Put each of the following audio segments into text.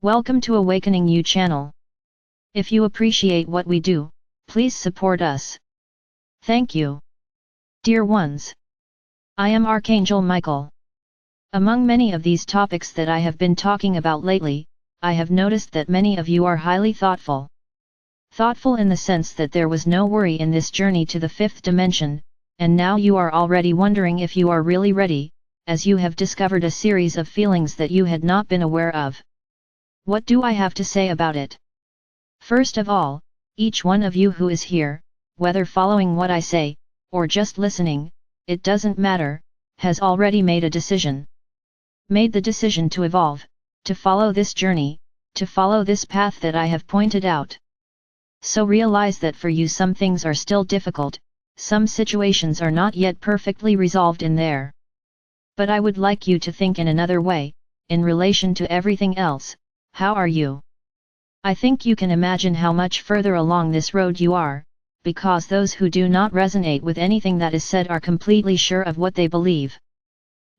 Welcome to Awakening You channel. If you appreciate what we do, please support us. Thank you. Dear ones, I am Archangel Michael. Among many of these topics that I have been talking about lately, I have noticed that many of you are highly thoughtful. Thoughtful in the sense that there was no worry in this journey to the fifth dimension, and now you are already wondering if you are really ready, as you have discovered a series of feelings that you had not been aware of. What do I have to say about it? First of all, each one of you who is here, whether following what I say, or just listening, it doesn't matter, has already made a decision. Made the decision to evolve, to follow this journey, to follow this path that I have pointed out. So realize that for you some things are still difficult, some situations are not yet perfectly resolved in there. But I would like you to think in another way, in relation to everything else. How are you? I think you can imagine how much further along this road you are, because those who do not resonate with anything that is said are completely sure of what they believe.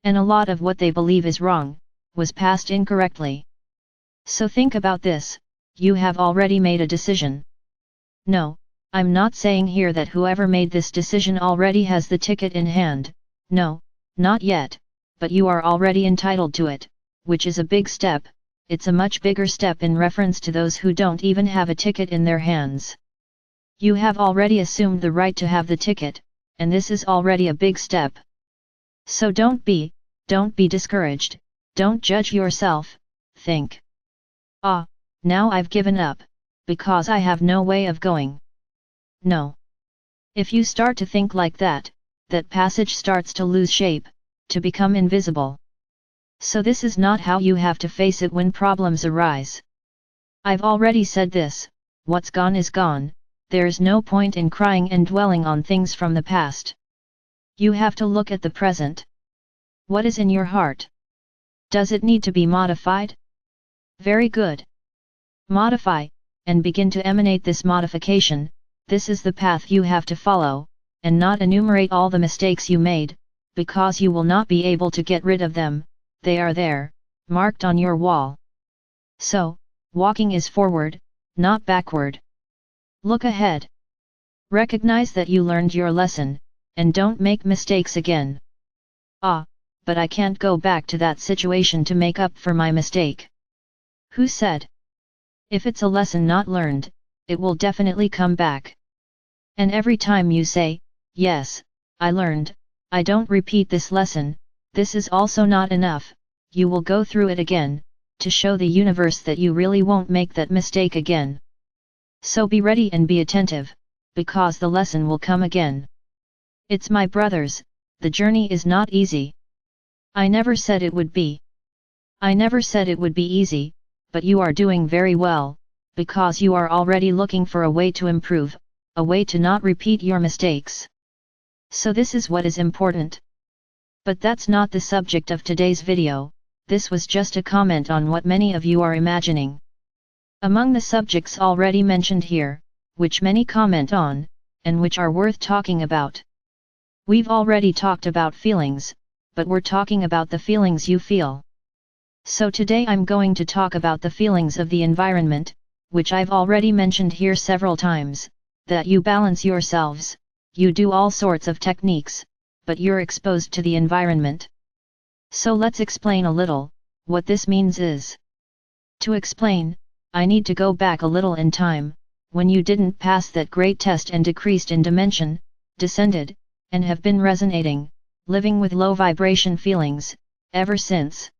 And a lot of what they believe is wrong, was passed incorrectly. So think about this, you have already made a decision. No, I'm not saying here that whoever made this decision already has the ticket in hand, no, not yet, but you are already entitled to it, which is a big step. It's a much bigger step in reference to those who don't even have a ticket in their hands. You have already assumed the right to have the ticket, and this is already a big step. So don't be discouraged, don't judge yourself, think. Now I've given up, because I have no way of going. No. If you start to think like that, that passage starts to lose shape, to become invisible. So this is not how you have to face it when problems arise. I've already said this, what's gone is gone, there's no point in crying and dwelling on things from the past. You have to look at the present. What is in your heart? Does it need to be modified? Very good. Modify, and begin to emanate this modification. This is the path you have to follow, and not enumerate all the mistakes you made, because you will not be able to get rid of them. They are there, marked on your wall. So, walking is forward, not backward. Look ahead. Recognize that you learned your lesson, and don't make mistakes again. But I can't go back to that situation to make up for my mistake. Who said? If it's a lesson not learned, it will definitely come back. And every time you say, yes, I learned, I don't repeat this lesson, this is also not enough, you will go through it again, to show the universe that you really won't make that mistake again. So be ready and be attentive, because the lesson will come again. It's my brothers, the journey is not easy. I never said it would be. I never said it would be easy, but you are doing very well, because you are already looking for a way to improve, a way to not repeat your mistakes. So this is what is important. But that's not the subject of today's video, this was just a comment on what many of you are imagining. Among the subjects already mentioned here, which many comment on, and which are worth talking about. We've already talked about feelings, but we're talking about the feelings you feel. So today I'm going to talk about the feelings of the environment, which I've already mentioned here several times, that you balance yourselves, you do all sorts of techniques, but you're exposed to the environment. So let's explain a little, what this means is. To explain, I need to go back a little in time, when you didn't pass that great test and decreased in dimension, descended, and have been resonating, living with low vibration feelings, ever since.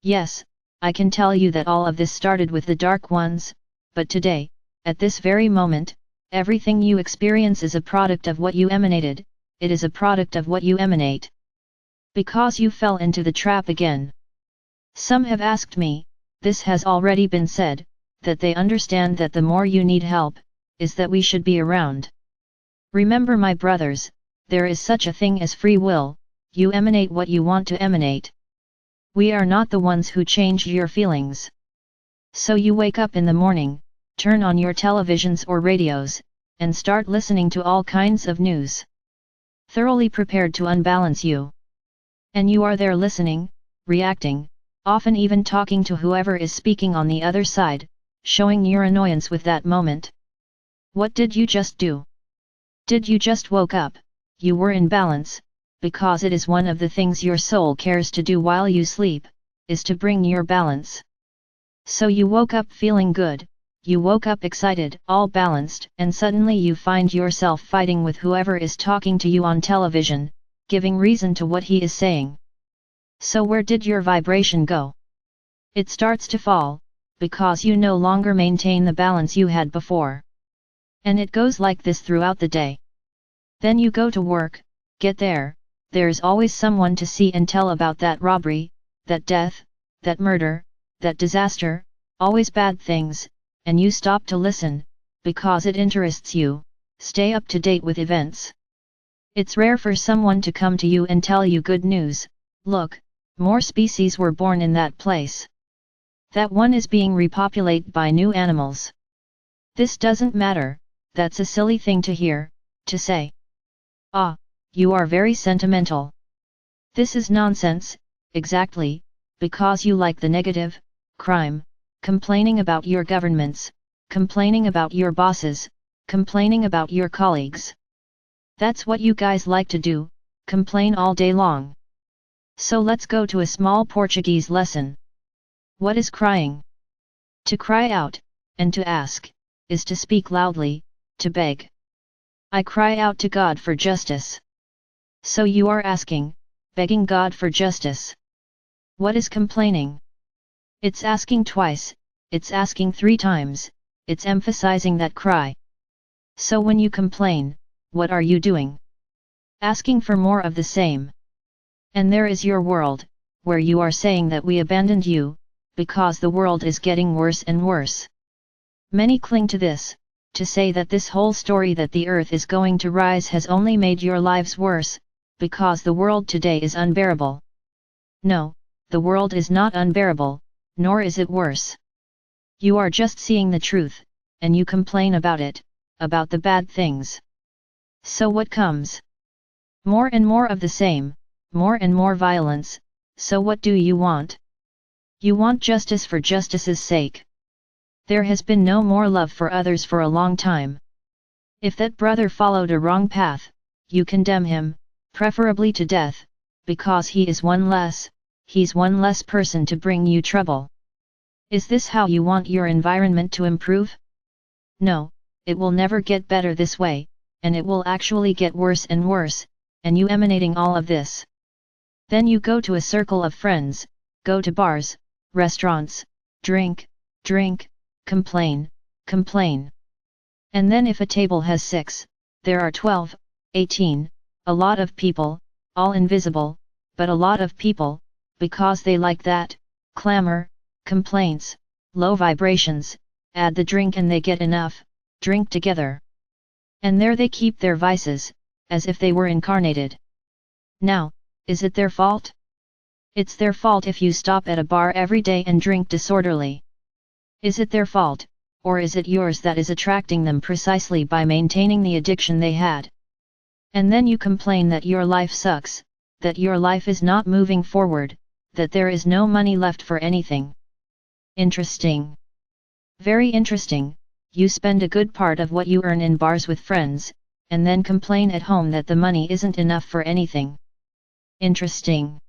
Yes, I can tell you that all of this started with the dark ones, but today, at this very moment, everything you experience is a product of what you emanated. It is a product of what you emanate. Because you fell into the trap again. Some have asked me, this has already been said, that they understand that the more you need help, is that we should be around. Remember my brothers, there is such a thing as free will, you emanate what you want to emanate. We are not the ones who change your feelings. So you wake up in the morning, turn on your televisions or radios, and start listening to all kinds of news. Thoroughly prepared to unbalance you. And you are there listening, reacting, often even talking to whoever is speaking on the other side, showing your annoyance with that moment. What did you just do? Did you just woke up? You were in balance, because it is one of the things your soul cares to do while you sleep, is to bring your balance. So you woke up feeling good, you woke up excited, all balanced, and suddenly you find yourself fighting with whoever is talking to you on television, giving reason to what he is saying. So where did your vibration go? It starts to fall, because you no longer maintain the balance you had before. And it goes like this throughout the day. Then you go to work, get there, there's always someone to see and tell about that robbery, that death, that murder, that disaster, always bad things, and you stop to listen, because it interests you, stay up to date with events. It's rare for someone to come to you and tell you good news. Look, more species were born in that place. That one is being repopulated by new animals. This doesn't matter, that's a silly thing to hear, to say. Ah, you are very sentimental. This is nonsense, exactly, because you like the negative, crime, complaining about your governments, complaining about your bosses, complaining about your colleagues. That's what you guys like to do, complain all day long. So let's go to a small Portuguese lesson. What is crying? To cry out, and to ask, is to speak loudly, to beg. I cry out to God for justice. So you are asking, begging God for justice. What is complaining? It's asking twice, it's asking 3 times, it's emphasizing that cry. So when you complain, what are you doing? Asking for more of the same. And there is your world, where you are saying that we abandoned you, because the world is getting worse and worse. Many cling to this, to say that this whole story that the earth is going to rise has only made your lives worse, because the world today is unbearable. No, the world is not unbearable, nor is it worse. You are just seeing the truth, and you complain about it, about the bad things. So what comes? More and more of the same, more and more violence. So what do you want? You want justice for justice's sake. There has been no more love for others for a long time. If that brother followed a wrong path, you condemn him, preferably to death, because he is one less, he's one less person to bring you trouble. Is this how you want your environment to improve? No, it will never get better this way, and it will actually get worse and worse, and you emanating all of this. Then you go to a circle of friends, go to bars, restaurants, drink, complain. And then if a table has 6, there are 12, 18, a lot of people, all invisible, but a lot of people, because they like that, clamor, complaints, low vibrations, add the drink and they get enough, drink together. And there they keep their vices, as if they were incarnated. Now, is it their fault? It's their fault if you stop at a bar every day and drink disorderly. Is it their fault, or is it yours that is attracting them precisely by maintaining the addiction they had? And then you complain that your life sucks, that your life is not moving forward, that there is no money left for anything. Interesting. Very interesting, you spend a good part of what you earn in bars with friends, and then complain at home that the money isn't enough for anything. Interesting.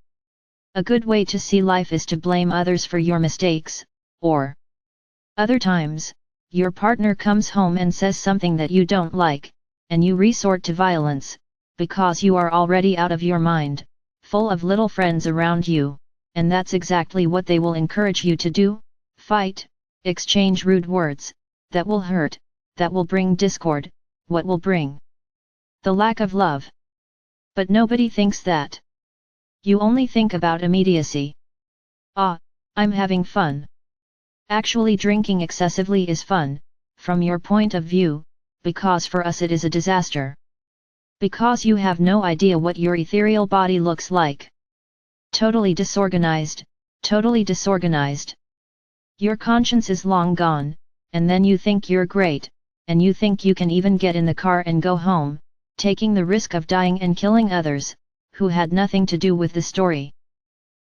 A good way to see life is to blame others for your mistakes, or other times, your partner comes home and says something that you don't like, and you resort to violence, because you are already out of your mind, full of little friends around you, and that's exactly what they will encourage you to do, fight, exchange rude words, that will hurt, that will bring discord, what will bring? The lack of love. But nobody thinks that. You only think about immediacy. Ah, I'm having fun. Actually drinking excessively is fun, from your point of view, because for us it is a disaster. Because you have no idea what your ethereal body looks like. Totally disorganized, totally disorganized. Your conscience is long gone, and then you think you're great, and you think you can even get in the car and go home, taking the risk of dying and killing others, who had nothing to do with the story.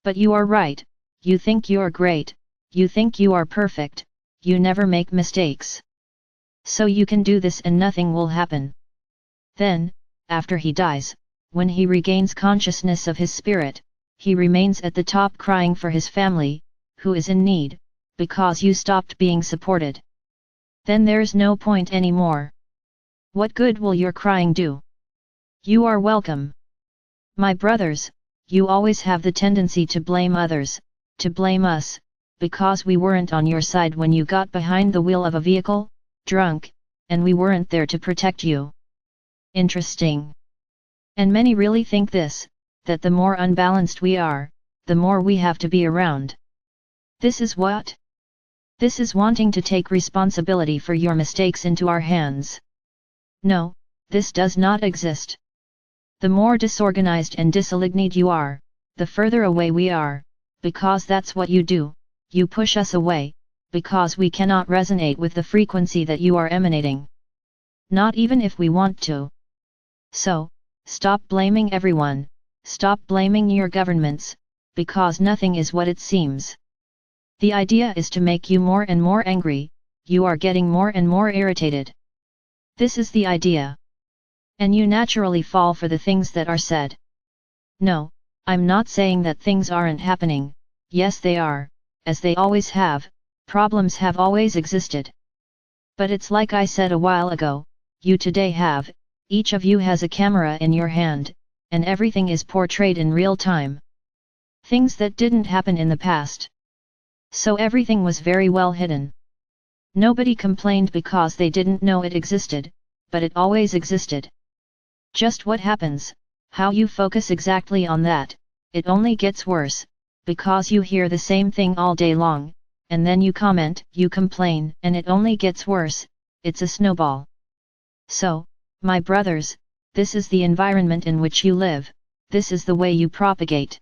But you are right, you think you're great, you think you are perfect, you never make mistakes. So you can do this and nothing will happen. Then, after he dies, when he regains consciousness of his spirit, he remains at the top crying for his family, who is in need, because you stopped being supported. Then there's no point anymore. What good will your crying do? You are welcome. My brothers, you always have the tendency to blame others, to blame us, because we weren't on your side when you got behind the wheel of a vehicle, drunk, and we weren't there to protect you. Interesting. And many really think this, that the more unbalanced we are, the more we have to be around. This is what? This is wanting to take responsibility for your mistakes into our hands. No, this does not exist. The more disorganized and disaligned you are, the further away we are, because that's what you do, you push us away, because we cannot resonate with the frequency that you are emanating. Not even if we want to. So, stop blaming everyone, stop blaming your governments, because nothing is what it seems. The idea is to make you more and more angry, you are getting more and more irritated. This is the idea. And you naturally fall for the things that are said. No, I'm not saying that things aren't happening, yes they are, as they always have, problems have always existed. But it's like I said a while ago, you today have, each of you has a camera in your hand, and everything is portrayed in real time. Things that didn't happen in the past. So everything was very well hidden. Nobody complained because they didn't know it existed, but it always existed. Just what happens, how you focus exactly on that, it only gets worse, because you hear the same thing all day long, and then you comment, you complain, and it only gets worse, it's a snowball. So, my brothers, this is the environment in which you live, this is the way you propagate.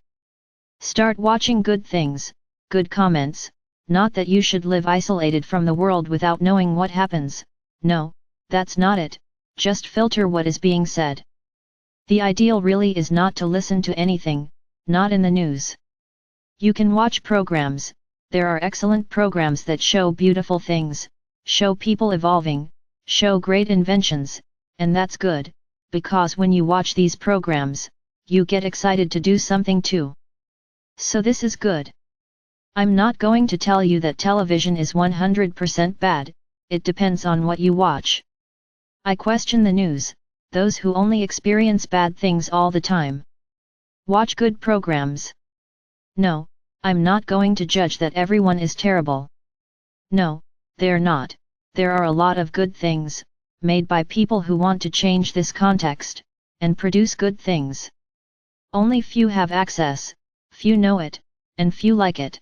Start watching good things, good comments, not that you should live isolated from the world without knowing what happens, no, that's not it, just filter what is being said. The ideal really is not to listen to anything, not in the news. You can watch programs, there are excellent programs that show beautiful things, show people evolving, show great inventions, and that's good, because when you watch these programs, you get excited to do something too. So this is good. I'm not going to tell you that television is 100% bad, it depends on what you watch. I question the news, those who only experience bad things all the time. Watch good programs. No, I'm not going to judge that everyone is terrible. No, they're not, there are a lot of good things, made by people who want to change this context, and produce good things. Only few have access, few know it, and few like it.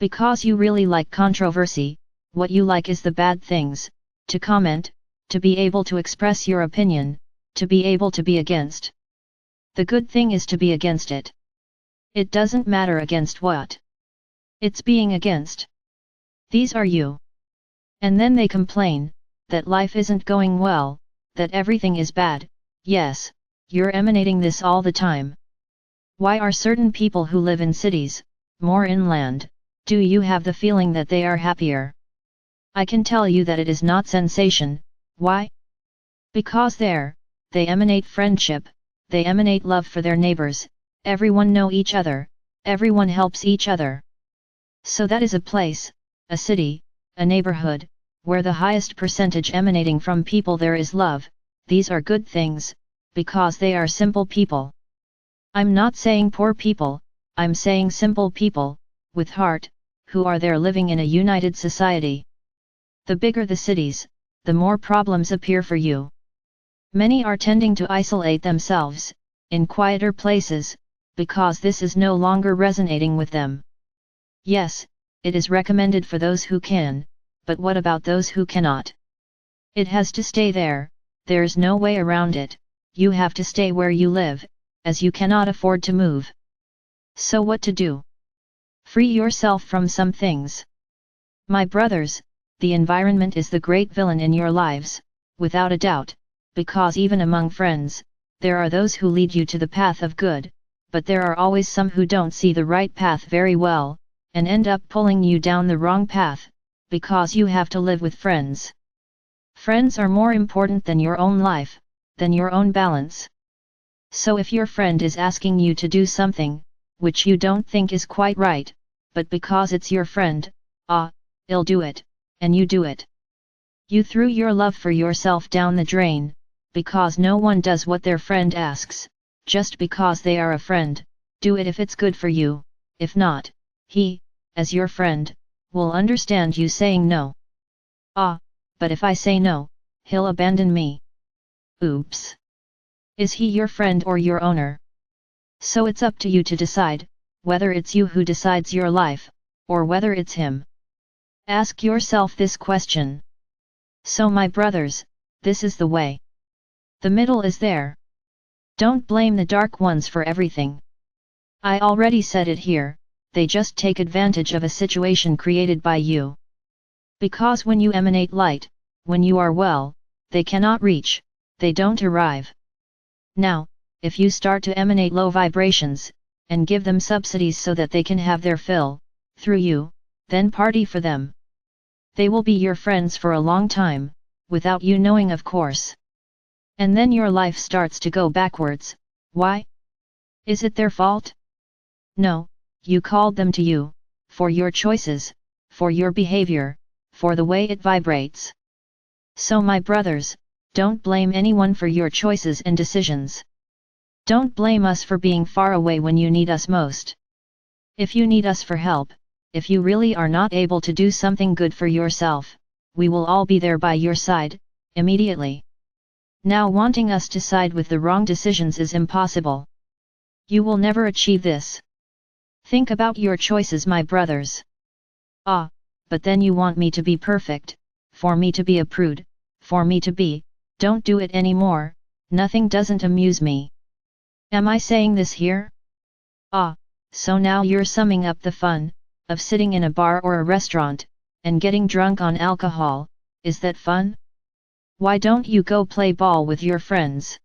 Because you really like controversy, what you like is the bad things, to comment, to be able to express your opinion, to be able to be against. The good thing is to be against it. It doesn't matter against what. It's being against. These are you. And then they complain, that life isn't going well, that everything is bad, yes, you're emanating this all the time. Why are certain people who live in cities, more inland, do you have the feeling that they are happier? I can tell you that it is not sensation, why? Because they emanate friendship, they emanate love for their neighbors, everyone know each other, everyone helps each other. So that is a place, a city, a neighborhood, where the highest percentage emanating from people there is love, these are good things, because they are simple people. I'm not saying poor people, I'm saying simple people, with heart, who are there living in a united society. The bigger the cities, the more problems appear for you. Many are tending to isolate themselves, in quieter places, because this is no longer resonating with them. Yes, it is recommended for those who can, but what about those who cannot? It has to stay there, there's no way around it, you have to stay where you live, as you cannot afford to move. So what to do? Free yourself from some things. My brothers, the environment is the great villain in your lives, without a doubt, because even among friends, there are those who lead you to the path of good, but there are always some who don't see the right path very well, and end up pulling you down the wrong path, because you have to live with friends. Friends are more important than your own life, than your own balance. So if your friend is asking you to do something, which you don't think is quite right, but because it's your friend, you'll do it, and you do it. You threw your love for yourself down the drain, because no one does what their friend asks, just because they are a friend. Do it if it's good for you, if not, he, as your friend, will understand you saying no. But if I say no, he'll abandon me. Oops. Is he your friend or your owner? So it's up to you to decide, whether it's you who decides your life, or whether it's him. Ask yourself this question. So my brothers, this is the way. The middle is there. Don't blame the dark ones for everything. I already said it here, they just take advantage of a situation created by you. Because when you emanate light, when you are well, they cannot reach, they don't arrive. Now, if you start to emanate low vibrations, and give them subsidies so that they can have their fill, through you, then party for them. They will be your friends for a long time, without you knowing, of course. And then your life starts to go backwards. Why? Is it their fault? No, you called them to you, for your choices, for your behavior, for the way it vibrates. So my brothers, don't blame anyone for your choices and decisions. Don't blame us for being far away when you need us most. If you need us for help, if you really are not able to do something good for yourself, we will all be there by your side, immediately. Now wanting us to side with the wrong decisions is impossible. You will never achieve this. Think about your choices, my brothers. But then you want me to be perfect, for me to be a prude, for me to be, don't do it anymore, nothing doesn't amuse me. Am I saying this here? So now you're summing up the fun, of sitting in a bar or a restaurant, and getting drunk on alcohol. Is that fun? Why don't you go play ball with your friends?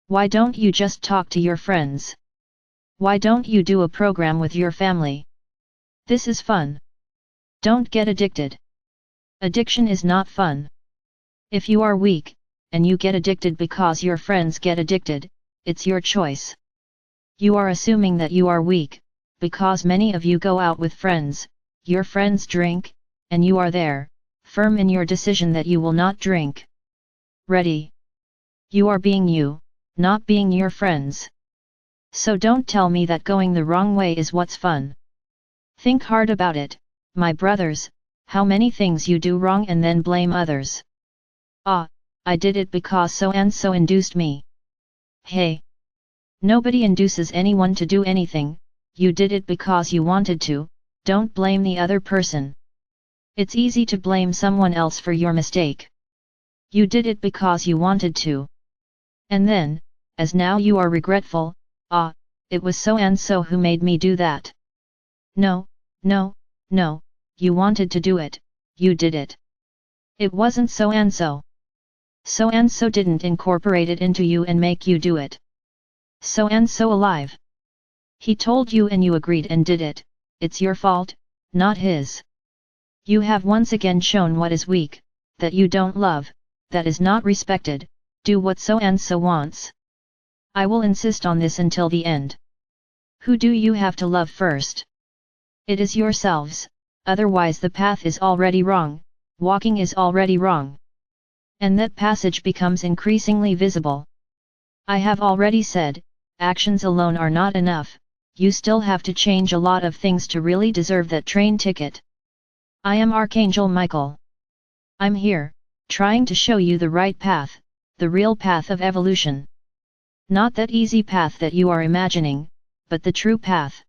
Why don't you just talk to your friends? Why don't you do a program with your family? This is fun. Don't get addicted. Addiction is not fun. If you are weak, and you get addicted because your friends get addicted, it's your choice. You are assuming that you are weak, because many of you go out with friends, your friends drink, and you are there, firm in your decision that you will not drink. Ready? You are being you, not being your friends. So don't tell me that going the wrong way is what's fun. Think hard about it, my brothers, how many things you do wrong and then blame others. I did it because so and so induced me. Hey! Nobody induces anyone to do anything, you did it because you wanted to, don't blame the other person. It's easy to blame someone else for your mistake. You did it because you wanted to. And then, as now you are regretful, it was so and so who made me do that. No, you wanted to do it, you did it. It wasn't so and so. So and so didn't incorporate it into you and make you do it. So and so alive. He told you and you agreed and did it, it's your fault, not his. You have once again shown what is weak, that you don't love, that is not respected, do what so and so wants. I will insist on this until the end. Who do you have to love first? It is yourselves, otherwise the path is already wrong, walking is already wrong. And that passage becomes increasingly visible. I have already said, actions alone are not enough, you still have to change a lot of things to really deserve that train ticket. I am Archangel Michael. I'm here, trying to show you the right path, the real path of evolution. Not that easy path that you are imagining, but the true path.